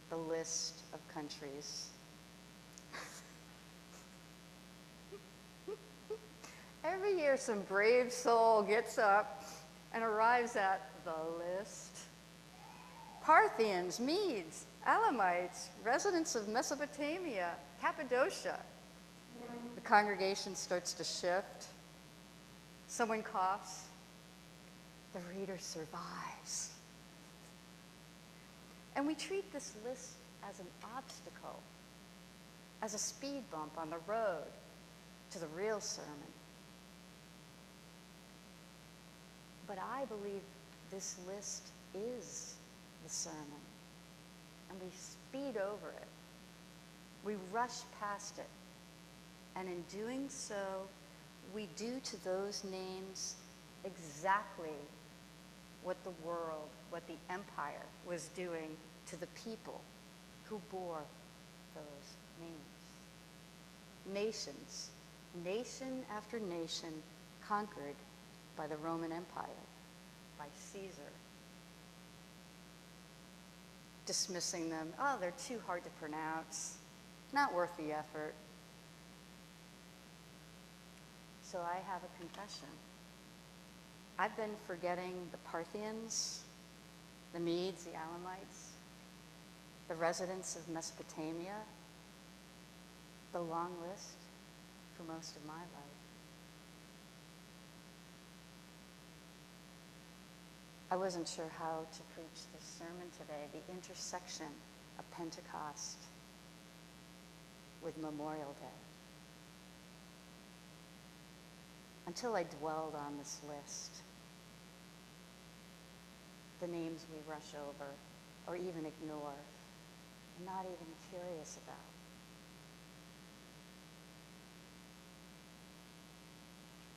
the list of countries. Every year some brave soul gets up and arrives at the list. Parthians, Medes, Elamites, residents of Mesopotamia, Cappadocia. The congregation starts to shift. Someone coughs. The reader survives. And we treat this list as an obstacle, as a speed bump on the road to the real sermon. But I believe this list is the sermon, and we speed over it. We rush past it, and in doing so, we do to those names exactly what the world, what the empire was doing to the people who bore those names. Nations, nation after nation, conquered by the Roman Empire, by Caesar. Dismissing them, oh, they're too hard to pronounce, not worth the effort. So I have a confession. I've been forgetting the Parthians, the Medes, the Elamites, the residents of Mesopotamia, the long list for most of my life. I wasn't sure how to preach this sermon today, the intersection of Pentecost with Memorial Day, until I dwelled on this list, the names we rush over or even ignore, and not even curious about.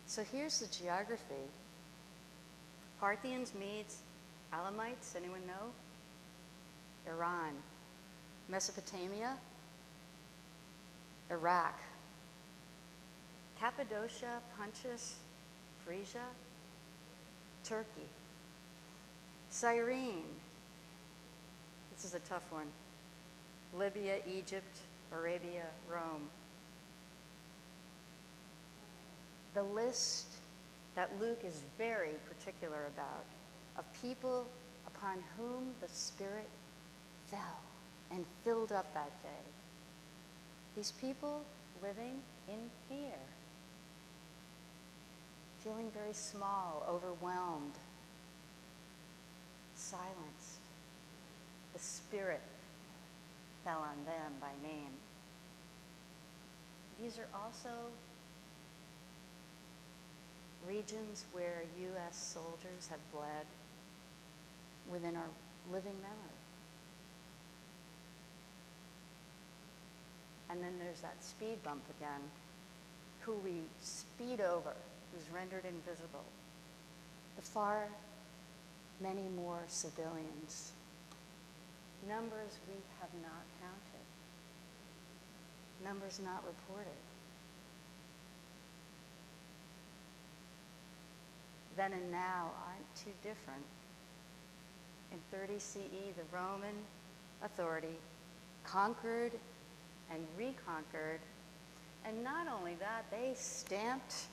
So here's the geography. Parthians, Medes, Elamites, anyone know? Iran, Mesopotamia, Iraq, Cappadocia, Pontus, Phrygia, Turkey, Cyrene, this is a tough one, Libya, Egypt, Arabia, Rome. The list that Luke is very particular about, of people upon whom the Spirit fell and filled up that day. These people living in fear, feeling very small, overwhelmed, silenced. The Spirit fell on them by name. These are also regions where U.S. soldiers have bled within our living memory. And then there's that speed bump again, who we speed over, who's rendered invisible. The far many more civilians, numbers we have not counted, numbers not reported. Then and now aren't too different. In 30 CE, the Roman authority conquered and reconquered, and not only that, they stamped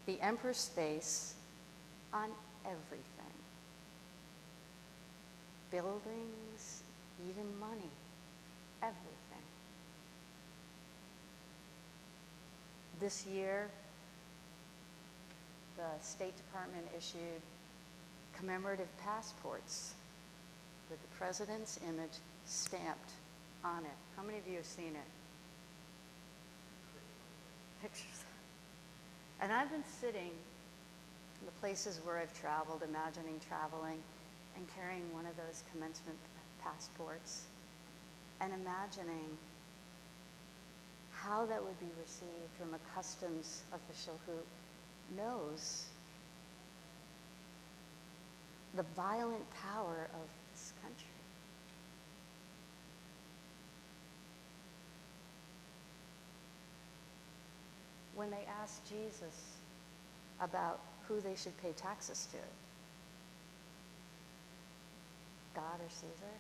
the emperor's face on everything. Buildings, even money, everything. This year, the State Department issued commemorative passports with the president's image stamped on it. How many of you have seen it? Pictures. And I've been sitting in the places where I've traveled, imagining traveling and carrying one of those commencement passports and imagining how that would be received from a customs official who knows the violent power of this country. When they asked Jesus about who they should pay taxes to, God or Caesar?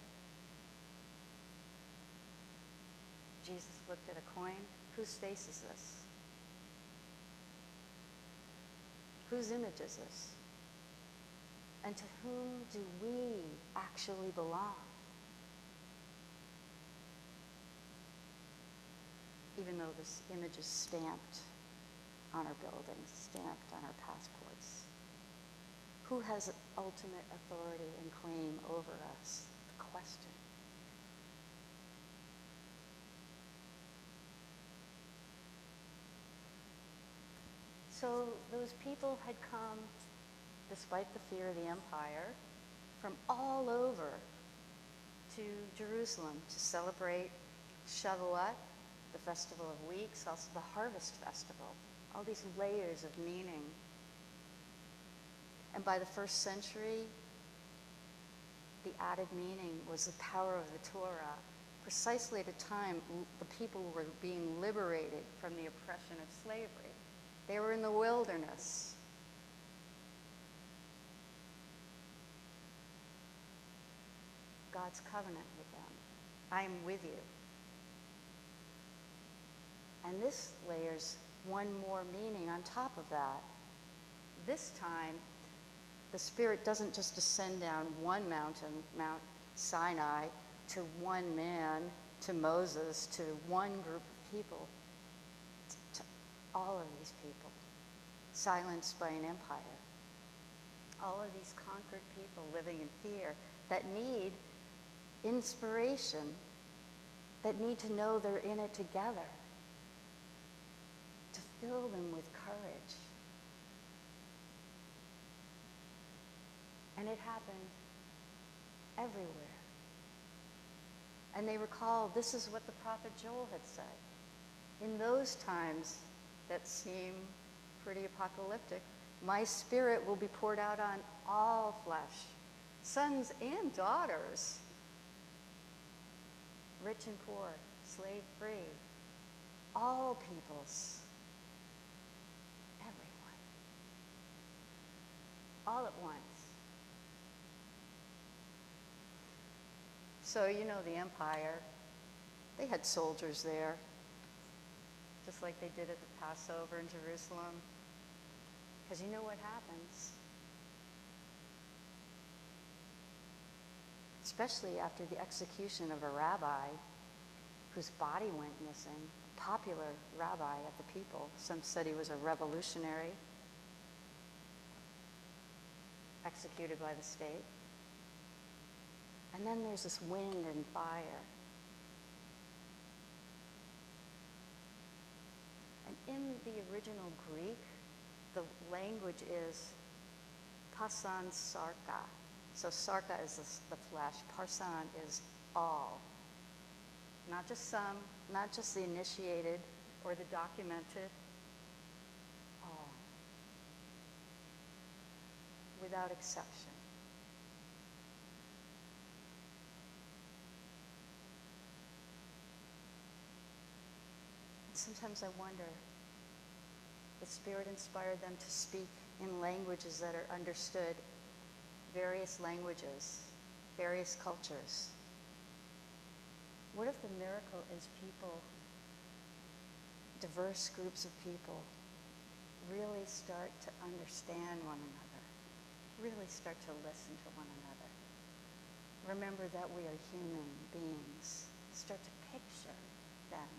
Jesus looked at a coin. Whose face is this? Whose image is this? And to whom do we actually belong? Even though this image is stamped on our buildings, stamped on our passports. Who has ultimate authority and claim over us? The question. So those people had come, despite the fear of the empire, from all over to Jerusalem to celebrate Shavuot, the Festival of Weeks, also the Harvest Festival, all these layers of meaning. And by the first century, the added meaning was the power of the Torah. Precisely at a time the people were being liberated from the oppression of slavery. They were in the wilderness. God's covenant with them. I am with you. And this layers one more meaning on top of that. This time, the Spirit doesn't just descend down one mountain, Mount Sinai, to one man, to Moses, to one group of people, to all of these people, silenced by an empire. All of these conquered people living in fear that need inspiration, that need to know they're in it together, to fill them with courage. And it happened everywhere. And they recall, this is what the prophet Joel had said. In those times that seem pretty apocalyptic, my Spirit will be poured out on all flesh, sons and daughters, rich and poor, slave free, all peoples, everyone, all at once. So, you know, the empire, they had soldiers there, just like they did at the Passover in Jerusalem. Because you know what happens? Especially after the execution of a rabbi whose body went missing, a popular rabbi of the people. Some said he was a revolutionary, executed by the state. And then there's this wind and fire. And in the original Greek, the language is parsan sarka. So sarka is the flesh. Parsan is all. Not just some, not just the initiated or the documented. All. Without exception. Sometimes I wonder, the Spirit inspired them to speak in languages that are understood, various languages, various cultures. What if the miracle is people, diverse groups of people, really start to understand one another, really start to listen to one another? Remember that we are human beings. Start to picture them.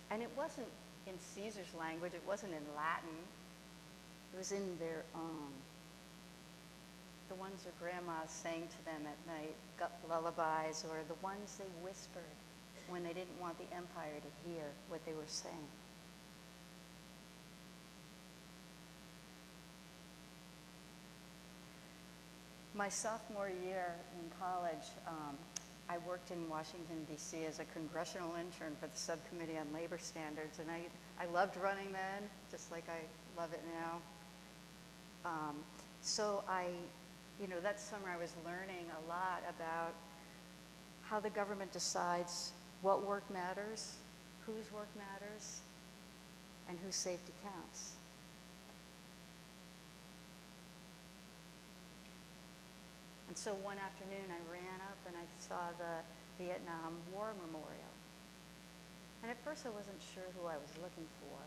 And it wasn't in Caesar's language, it wasn't in Latin, it was in their own. The ones their grandmas sang to them at night, lullabies, or the ones they whispered when they didn't want the empire to hear what they were saying. My sophomore year in college, I worked in Washington, D.C. as a congressional intern for the Subcommittee on Labor Standards, and I loved running then, just like I love it now. So that summer I was learning a lot about how the government decides what work matters, whose work matters, and whose safety counts. And so one afternoon I ran up and I saw the Vietnam War Memorial. And at first I wasn't sure who I was looking for.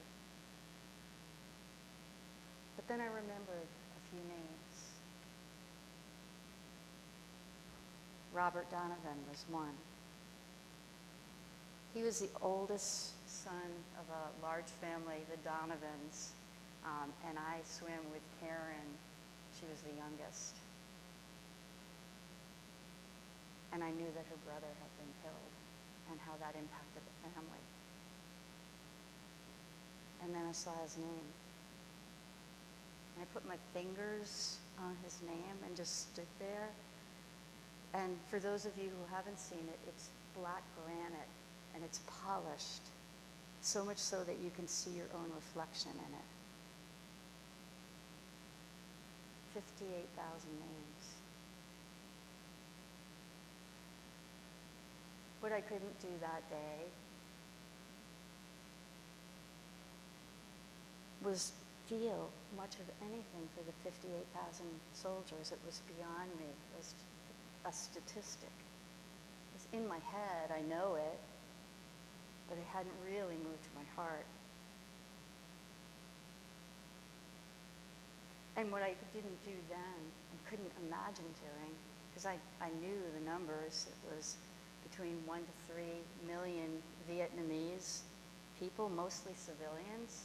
But then I remembered a few names. Robert Donovan was one. He was the oldest son of a large family, the Donovans, and I swam with Karen. She was the youngest. And I knew that her brother had been killed and how that impacted the family. And then I saw his name. And I put my fingers on his name and just stood there. And for those of you who haven't seen it, it's black granite and it's polished, so much so that you can see your own reflection in it. 58,000 names. What I couldn't do that day was feel much of anything for the 58,000 soldiers. It was beyond me. It was a statistic. It was in my head, I know it, but it hadn't really moved to my heart. And what I didn't do then, and couldn't imagine doing, because I knew the numbers, it was between 1 to 3 million Vietnamese people, mostly civilians.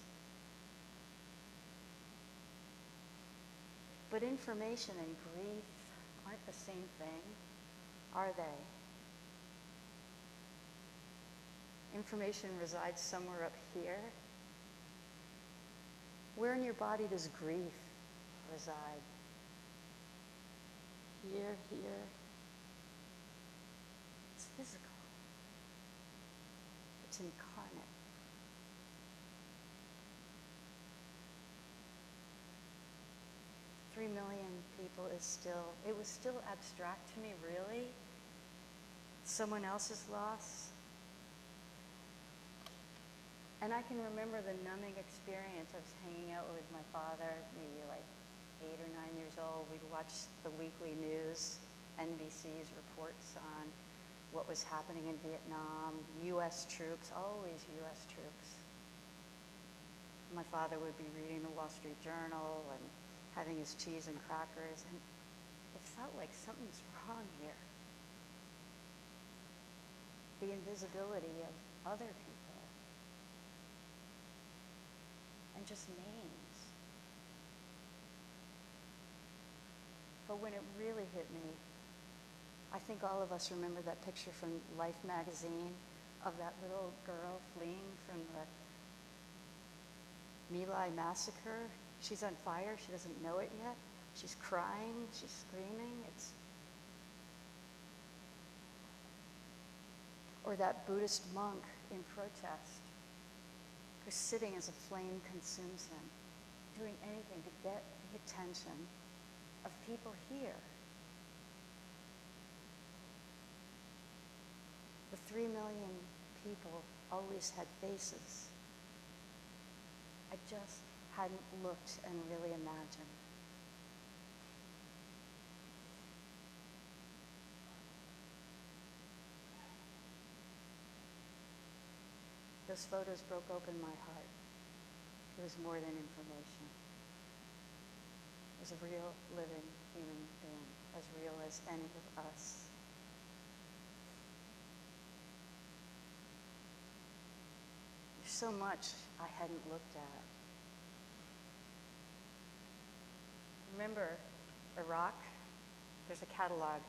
But information and grief aren't the same thing, are they? Information resides somewhere up here. Where in your body does grief reside? Here, here. It's physical. It's incarnate. $3 million people is still, it was still abstract to me, really. Someone else's loss. And I can remember the numbing experience. I was hanging out with my father, maybe like 8 or 9 years old. We'd watch the weekly news, NBC's reports on what was happening in Vietnam, U.S. troops, always U.S. troops. My father would be reading the Wall Street Journal and having his cheese and crackers, and it felt like something's wrong here. The invisibility of other people. And just names. But when it really hit me, I think all of us remember that picture from Life magazine of that little girl fleeing from the My Lai massacre. She's on fire, she doesn't know it yet. She's crying, she's screaming. Or that Buddhist monk in protest, who's sitting as a flame consumes him, doing anything to get the attention of people here. The 3 million people always had faces. I just hadn't looked and really imagined. Those photos broke open my heart. It was more than information. It was a real, living human being, as real as any of us. There's so much I hadn't looked at. Remember Iraq? There's a catalog.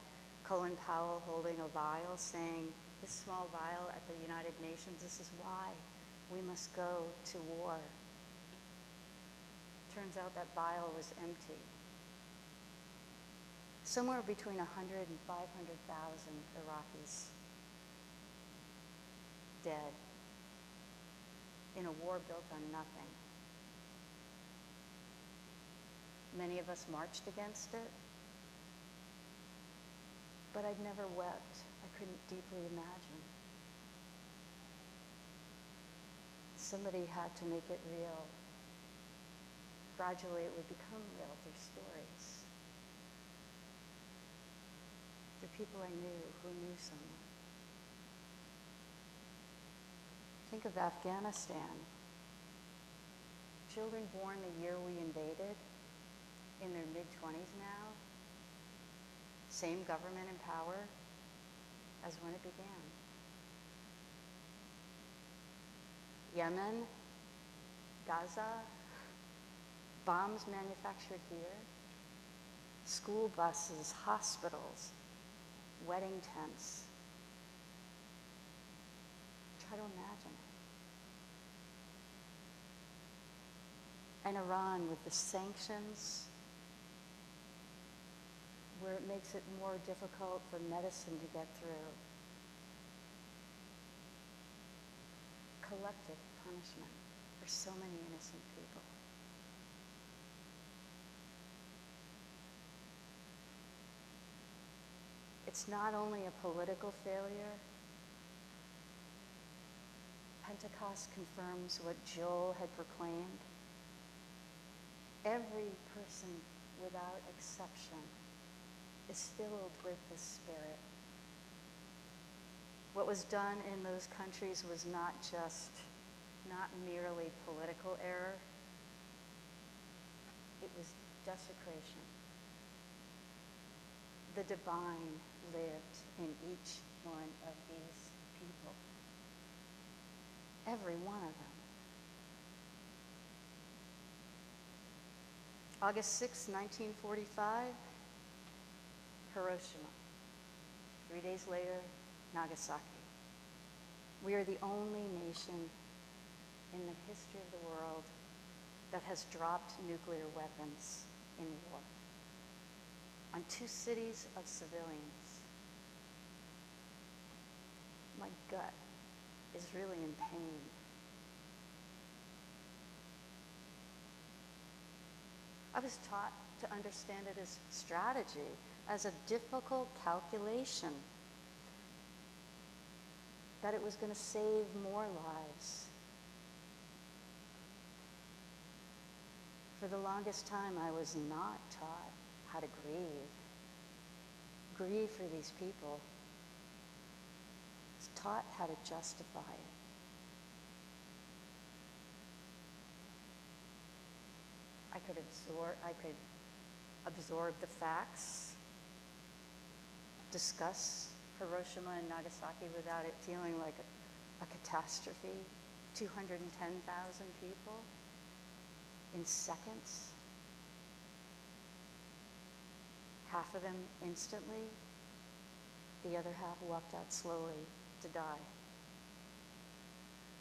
Colin Powell holding a vial saying, this small vial at the United Nations, this is why we must go to war. Turns out that vial was empty. Somewhere between 100 and 500,000 Iraqis dead in a war built on nothing. Many of us marched against it, but I'd never wept. I couldn't deeply imagine. Somebody had to make it real. Gradually it would become real through stories. Through people I knew who knew someone. Think of Afghanistan. Children born the year we invaded, in their mid-20s now, same government in power as when it began. Yemen, Gaza, bombs manufactured here, school buses, hospitals, wedding tents. Try to imagine it. And Iran with the sanctions, where it makes it more difficult for medicine to get through. Collective punishment for so many innocent people. It's not only a political failure. Pentecost confirms what Joel had proclaimed. Every person, without exception, is filled with the Spirit. What was done in those countries was not merely political error. It was desecration. The divine lived in each one of these people. Every one of them. August 6, 1945, Hiroshima. 3 days later, Nagasaki. We are the only nation in the history of the world that has dropped nuclear weapons in war on 2 cities of civilians. My gut is really in pain. I was taught to understand it as strategy, as a difficult calculation, that it was going to save more lives. For the longest time, I was not taught how to grieve for these people. I was taught how to justify it. I could absorb the facts, discuss Hiroshima and Nagasaki without it feeling like a catastrophe. 210,000 people in seconds. Half of them instantly, the other half walked out slowly to die.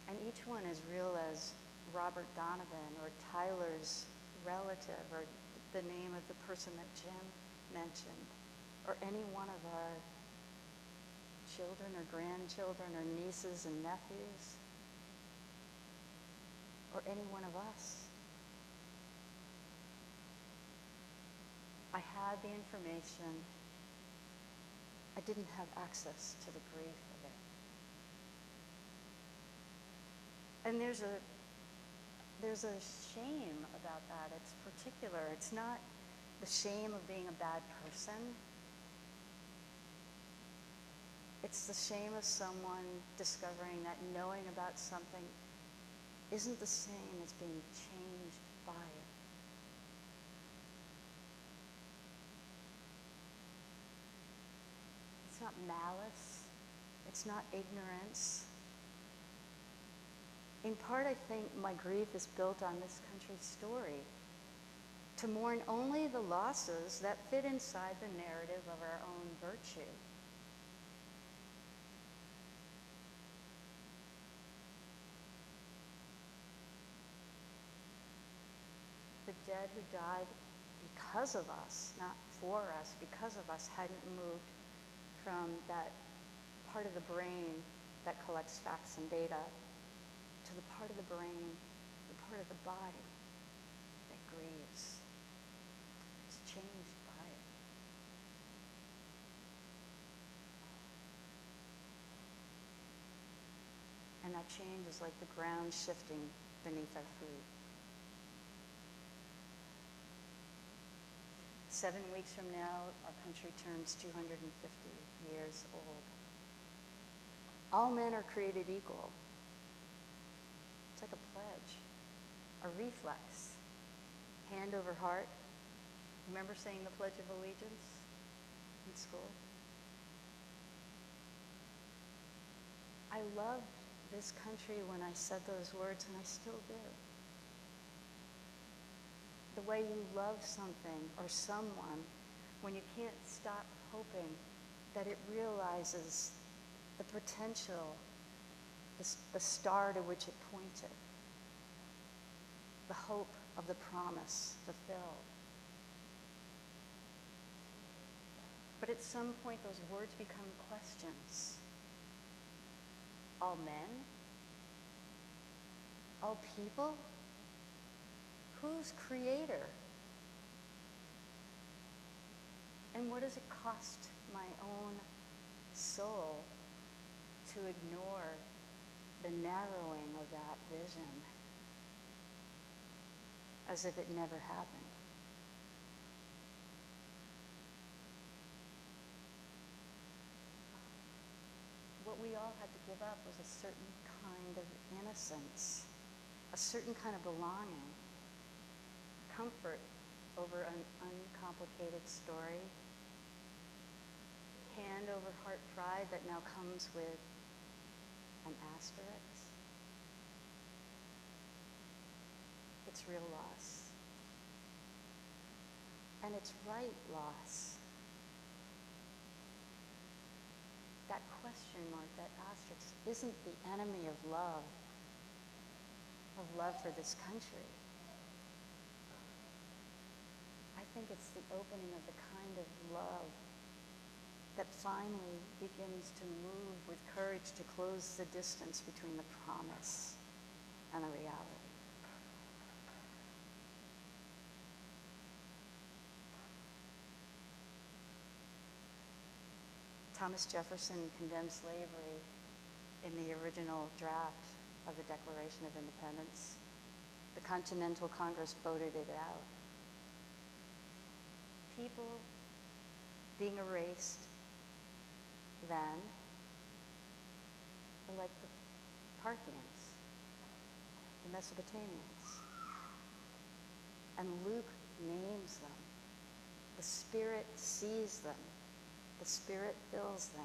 And each one as real as Robert Donovan or Tyler's relative or the name of the person that Jim mentioned, or any one of our children or grandchildren or nieces and nephews, or any one of us. I had the information. I didn't have access to the grief of it. And there's a shame about that. It's particular. It's not the shame of being a bad person. It's the shame of someone discovering that knowing about something isn't the same as being changed by it. It's not malice. It's not ignorance. In part, I think my grief is built on this country's story, to mourn only the losses that fit inside the narrative of our own virtue. The dead who died because of us, not for us, because of us, hadn't moved from that part of the brain that collects facts and data to the part of the brain, the part of the body that grieves. It's changed by it. And that change is like the ground shifting beneath our feet. 7 weeks from now, our country turns 250 years old. All men are created equal. a reflex. Hand over heart. Remember saying the Pledge of Allegiance in school? I loved this country when I said those words, and I still do. The way you love something or someone when you can't stop hoping that it realizes the potential, the star to which it pointed, the hope of the promise fulfilled. But at some point, those words become questions. All men? All people? Who's creator? And what does it cost my own soul to ignore the narrowing of that vision as if it never happened? What we all had to give up was a certain kind of innocence, a certain kind of belonging, comfort over an uncomplicated story, hand over heart pride that now comes with an asterisk. It's real loss. And it's right loss. That question mark, that asterisk, isn't the enemy of love for this country. I think it's the opening of the kind of love that finally begins to move with courage to close the distance between the promise and the reality. Thomas Jefferson condemned slavery in the original draft of the Declaration of Independence. The Continental Congress voted it out. People being erased then were like the Parthians, the Mesopotamians. And Luke names them. The Spirit sees them. The Spirit fills them.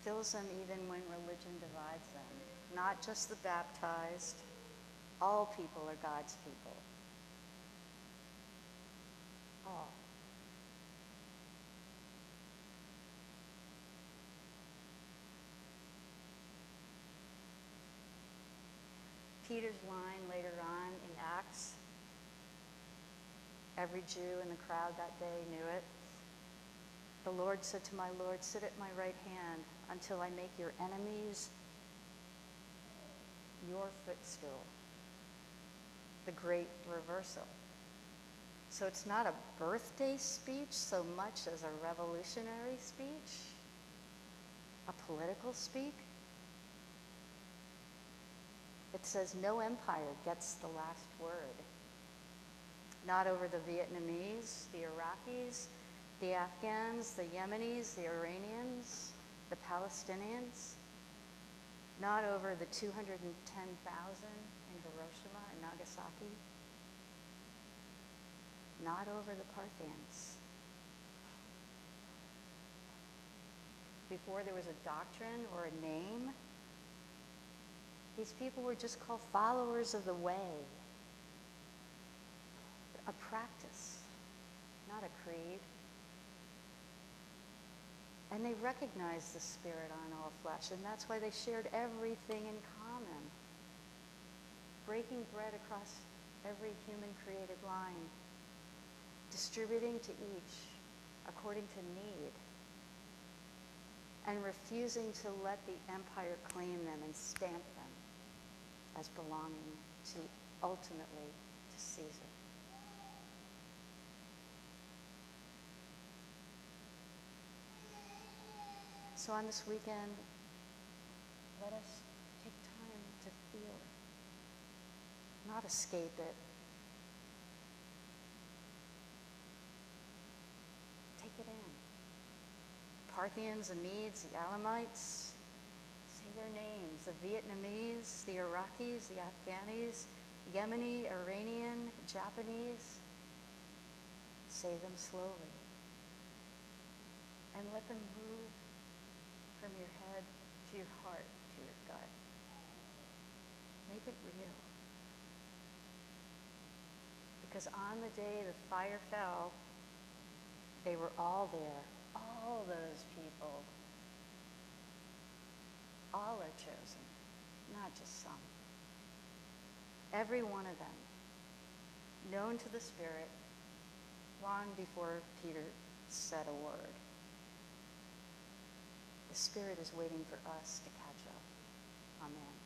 Fills them even when religion divides them. Not just the baptized. All people are God's people. All. Peter's line later on in Acts, every Jew in the crowd that day knew it. The Lord said to my Lord, sit at my right hand until I make your enemies your footstool. The great reversal. So it's not a birthday speech so much as a revolutionary speech, a political speech. It says no empire gets the last word. Not over the Vietnamese, the Iraqis, the Afghans, the Yemenis, the Iranians, the Palestinians. Not over the 210,000 in Hiroshima and Nagasaki. Not over the Parthians. Before there was a doctrine or a name, these people were just called followers of the way. A practice, not a creed. And they recognized the Spirit on all flesh, and that's why they shared everything in common. Breaking bread across every human created line, distributing to each according to need, and refusing to let the empire claim them and stamp them as belonging to, ultimately, to Caesar. So on this weekend, let us take time to feel it, not escape it. Take it in. Parthians, the Medes, the Alamites. Say their names. The Vietnamese, the Iraqis, the Afghanis, Yemeni, Iranian, Japanese. Say them slowly. And let them move from your head to your heart, to your gut. Make it real. Because on the day the fire fell, they were all there. All those people. All are chosen, not just some. Every one of them, known to the Spirit long before Peter said a word. The Spirit is waiting for us to catch up. Amen.